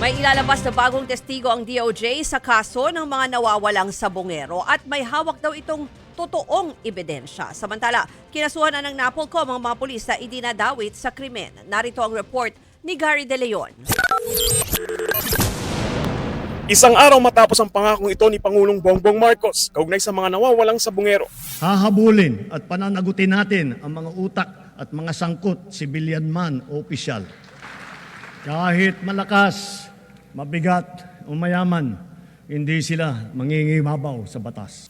May ilalabas na bagong testigo ang DOJ sa kaso ng mga nawawalang sabongero at may hawak daw itong totoong ebidensya. Samantala, kinasuhan na ng NAPOLCOM ang mga pulis na idinadawit sa krimen. Narito ang report ni Gary De Leon. Isang araw matapos ang pangakong ito ni Pangulong Bongbong Marcos kaugnay sa mga nawawalang sabongero. Hahabulin at pananagutin natin ang mga utak at mga sangkot, civilian man o opisyal. Kahit malakas, mabigat o mayaman, hindi sila mangingibabaw sa batas.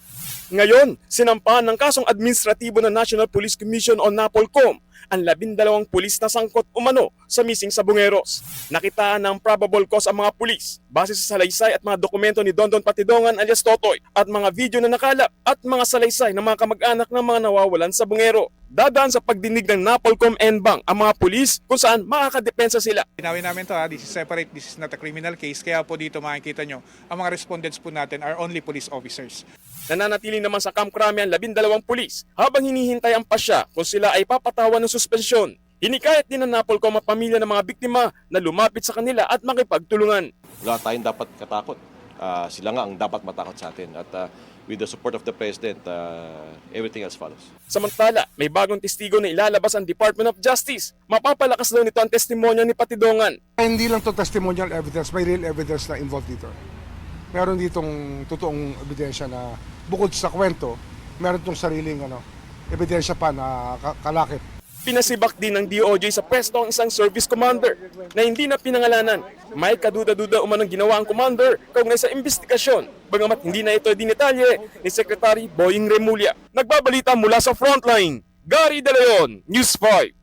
Ngayon, sinampahan ng kasong administratibo ng National Police Commission o NAPOLCOM ang 12 pulis na sangkot umano sa missing sabongeros. Nakitaan ng probable cause ang mga pulis base sa salaysay at mga dokumento ni Dondon Patidongan alias Totoy at mga video na nakalap at mga salaysay ng mga kamag-anak ng mga nawawalan sabongero. Dadaan sa pagdinig ng NAPOLCOM NBANG ang mga pulis kung saan makakadepensa sila. Linawin namin to, this is separate, this is not a criminal case. Kaya po dito makikita nyo, ang mga respondents po natin are only police officers. Nananatili naman sa Camp Crame ang 12 pulis habang hinihintay ang pasya kung sila ay papatawan ng suspensyon. Hinikayat din ng NAPOLCOM ang pamilya ng mga biktima na lumapit sa kanila at makipagtulungan. Wala tayong dapat katakot. Sila nga ang dapat matakot sa atin. At with the support of the President, everything else follows. Samantala, may bagong testigo na ilalabas ang Department of Justice. Mapapalakas daw nito ang testimonya ni Patidongan. Hindi lang to testimonial evidence, may real evidence na involved dito. Meron ditong totoong ebidensya na bukod sa kwento, meron itong sariling ebidensya pa na kalakip. Pinasibak din ng DOJ sa pwesto ang isang service commander na hindi na pinangalanan. May kaduda-duda umanong ginawa ang commander kaugnay sa investigasyon, bagamat hindi na ito dinetalye ni Secretary Boying Remulla. Nagbabalita mula sa frontline, Gary De Leon, News 5.